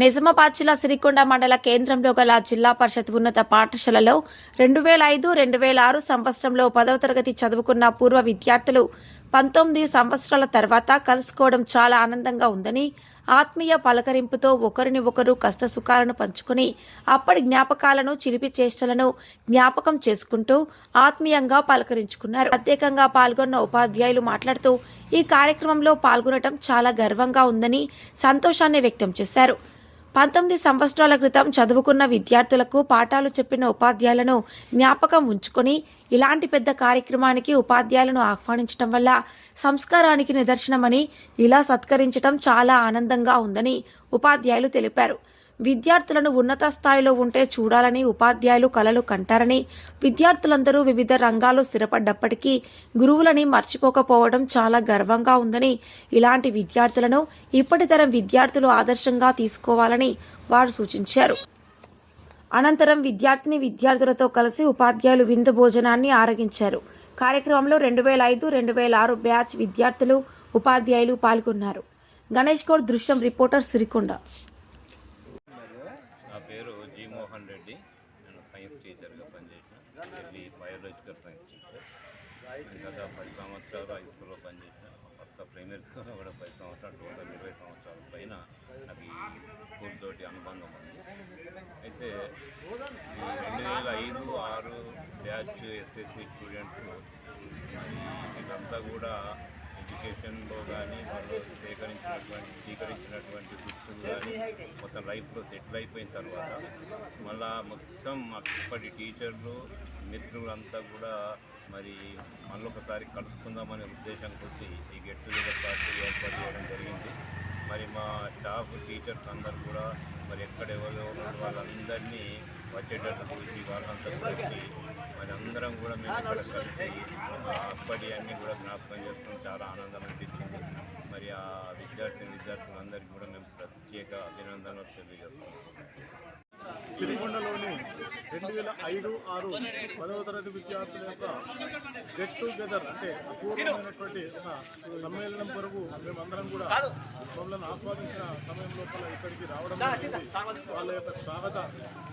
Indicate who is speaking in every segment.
Speaker 1: నిజామాబాద్ జిల్లా సిరికొండ మండల కేంద్రంలో గల జిల్లా పరిషత్ ఉన్నత పాఠశాలలో 2005-2006 సంవత్సరంలో 10వ తరగతి చదువుకున్న పూర్వ విద్యార్థులు 19 సంవత్సరాల తర్వాత కలుసుకోవడం చాలా ఆనందంగా ఉందని, ఆత్మీయ పలకరింపుతో ఒకరిని ఒకరు కష్టసుఖాలను పంచుకుని అప్పటి జ్ఞాపకాలను, చిలిపి చేష్టలను జ్ఞాపకం చేసుకుంటూ ఆత్మీయంగా పలకరించుకున్నారు. ప్రత్యేకంగా పాల్గొన్న ఉపాధ్యాయులు మాట్లాడుతూ ఈ కార్యక్రమంలో పాల్గొనడం చాలా గర్వంగా ఉందని సంతోషాన్ని వ్యక్తం చేశారు. 19 సంవత్సరాల క్రితం చదువుకున్న విద్యార్థులకు పాఠాలు చెప్పిన ఉపాధ్యాయులను జ్ఞాపకం ఉంచుకొని ఇలాంటి పెద్ద కార్యక్రమానికి ఉపాధ్యాయులను ఆహ్వానించడం వల్ల సంస్కారానికి నిదర్శనమని, ఇలా సత్కరించడం చాలా ఆనందంగా ఉందని ఉపాధ్యాయులు తెలిపారు. విద్యార్థులను ఉన్నత స్థాయిలో ఉంటే చూడాలని ఉపాధ్యాయులు కలలు కంటారని, విద్యార్థులందరూ వివిధ రంగాల్లో స్థిరపడ్డప్పటికీ గురువులని మర్చిపోకపోవడం చాలా గర్వంగా ఉందని, ఇలాంటి విద్యార్థులను ఇప్పటి తరం విద్యార్థులు ఆదర్శంగా తీసుకోవాలని వారు సూచించారు. అనంతరం విద్యార్థులతో కలిసి ఉపాధ్యాయులు విందు భోజనాన్ని ఆరగించారు. కార్యక్రమంలో 2005-2006 బ్యాచ్ విద్యార్థులు, ఉపాధ్యాయులు పాల్గొన్నారు. గణేష్ గౌడ్, దృశ్యం రిపోర్టర్, సిరికొండ.
Speaker 2: నా పేరు జి మోహన్ రెడ్డి. నేను సైన్స్ టీచర్గా పనిచేసిన ఢిల్లీ బయోలాజికల్ సైన్స్ టీచర్. గత 10 సంవత్సరాలు హై స్కూల్లో పనిచేసిన, పక్క ప్రైమరీ స్కూల్లో కూడా 10 సంవత్సరాలు, టోటల్ 20 సంవత్సరాల పైన నాకు ఈ స్కూల్ తోటి అనుబంధం ఉంది. అయితే ఈ 2005-6 బ్యాచ్ ఎస్ఎస్సి స్టూడెంట్స్ వీళ్ళంతా కూడా ఎడ్యుకేషన్లో కానీ వాళ్ళు స్వీకరించినటువంటి వృత్తులు కానీ మొత్తం లైఫ్లో సెటిల్ అయిపోయిన తర్వాత మళ్ళా మొత్తం అప్పటి టీచర్లు, మిత్రులంతా కూడా మరి మళ్ళొకసారి కలుసుకుందామనే ఉద్దేశం కొద్దీ ఈ గెట్ టుగెదర్ పార్టీ ఏర్పాటు చేయడం జరిగింది. మరి మా స్టాఫ్, టీచర్స్ అందరూ కూడా మరి ఎక్కడెవరో వాళ్ళందరినీ వచ్చేటట్టు చూసి వాళ్ళంతా కలిసి మరి అందరం కూడా మేము ఇక్కడ కలిసి అప్పటి అన్నీ కూడా జ్ఞాపకం చేసుకుని చాలా ఆనందం అనిపించింది. మరి ఆ విద్యార్థులందరికీ కూడా మేము ప్రత్యేక అభినందనలు తెలియజేస్తున్నాం.
Speaker 3: సిరికొండలోని 2005-6 10వ తరగతి విద్యార్థుల యొక్క గెట్ టుగెదర్ అంటే అపూర్వమైనటువంటి ఒక సమ్మేళనం కొరకు మేమందరం కూడా మమ్మల్ని ఆస్వాదించిన సమయం లోపల ఇక్కడికి రావడం జరిగింది. వాళ్ళ యొక్క స్వాగత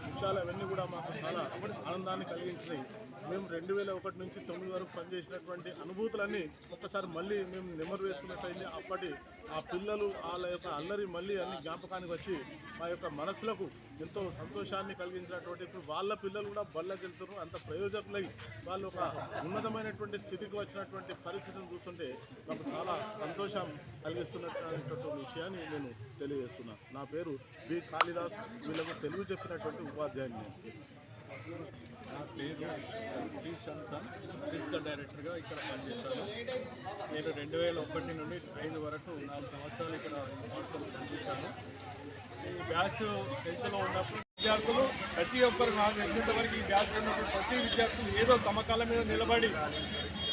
Speaker 3: విషయాలు అవన్నీ కూడా మాకు చాలా ఆనందాన్ని కలిగించినాయి. మేము 2001 నుంచి 2009 వరకు పనిచేసినటువంటి అనుభూతులన్నీ ఒక్కసారి మళ్ళీ మేము నెమరు వేసుకున్నట్టయింది. అప్పటి ఆ పిల్లలు వాళ్ళ యొక్క అల్లరి మళ్ళీ అన్ని జ్ఞాపకానికి వచ్చి మా యొక్క మనసులకు ఎంతో సంతోషాన్ని కలిగించినటువంటి, ఇప్పుడు వాళ్ళ పిల్లలు కూడా బళ్ళకి వెళ్తున్నారు. అంత ప్రయోజకులై వాళ్ళు ఒక ఉన్నతమైనటువంటి స్థితికి వచ్చినటువంటి పరిస్థితిని చూస్తుంటే నాకు చాలా సంతోషం కలిగిస్తున్నటువంటి విషయాన్ని నేను తెలియజేస్తున్నాను. నా పేరు బి కాళిదాస్. వీళ్ళకు తెలుగు చెప్పినటువంటి ఉపాధ్యాయుని.
Speaker 4: నా పేరు జి సంతాన్, ఫిజికల్ డైరెక్టర్గా ఇక్కడ పనిచేశాను. నేను 2001 నుండి 5 వరకు 4 సంవత్సరాలు ఇక్కడ పాఠశాలలో పనిచేశాను. ఈ బ్యాచ్ 10th ఉన్నప్పుడు విద్యార్థులు ప్రతి ఒక్కరు, నాకు తెలిసినంతవరకు ఈ బ్యాచ్ ఉన్నప్పుడు ప్రతి విద్యార్థులు ఏదో తమ కాళ్ళ మీద నిలబడి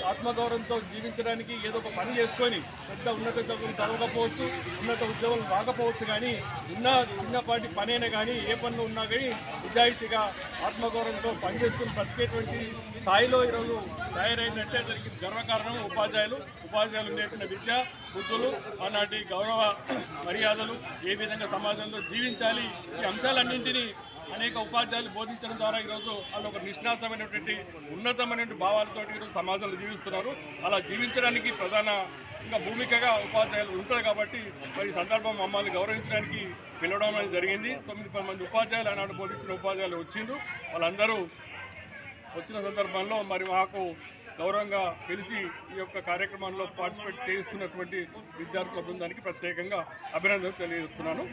Speaker 4: ఆత్మగౌరవంతో జీవించడానికి ఏదో ఒక పని చేసుకొని, పెద్ద ఉన్నత చదువులు చదవకపోవచ్చు, ఉన్నత ఉద్యోగాలు రాకపోవచ్చు, కానీ ఉన్న చిన్నపాటి పనైనా కానీ ఏ పనులు ఉన్నా కానీ నిజాయితీగా ఆత్మగౌరవంతో పనిచేసుకుని బ్రతికేటువంటి స్థాయిలో ఈరోజు తయారైందంటే దానికి గర్వకారణం ఉపాధ్యాయులు నేర్పిన విద్య, బుద్ధులు, ఆనాటి గౌరవ మర్యాదలు, ఏ విధంగా సమాజంలో జీవించాలి, ఈ అంశాలన్నింటినీ అనేక ఉపాధ్యాయులు బోధించడం ద్వారా ఈరోజు వాళ్ళు ఒక నిష్ణాతమైనటువంటి ఉన్నతమైనటువంటి భావాలతో ఈరోజు సమాజంలో జీవిస్తున్నారు. అలా జీవించడానికి ప్రధానంగా భూమికగా ఉపాధ్యాయులు ఉంటారు. కాబట్టి మరి ఈ సందర్భం మమ్మల్ని గౌరవించడానికి పిలవడం అనేది జరిగింది. 9-10 మంది ఉపాధ్యాయులు ఆనాడు బోధించిన ఉపాధ్యాయులు వచ్చిండ్రు. వాళ్ళందరూ వచ్చిన సందర్భంలో మరి మాకు గౌరవంగా పిలిచి ఈ యొక్క కార్యక్రమంలో పార్టిసిపేట్ చేస్తున్నటువంటి విద్యార్థుల బృందానికి ప్రత్యేకంగా అభినందనలు తెలియజేస్తున్నాను.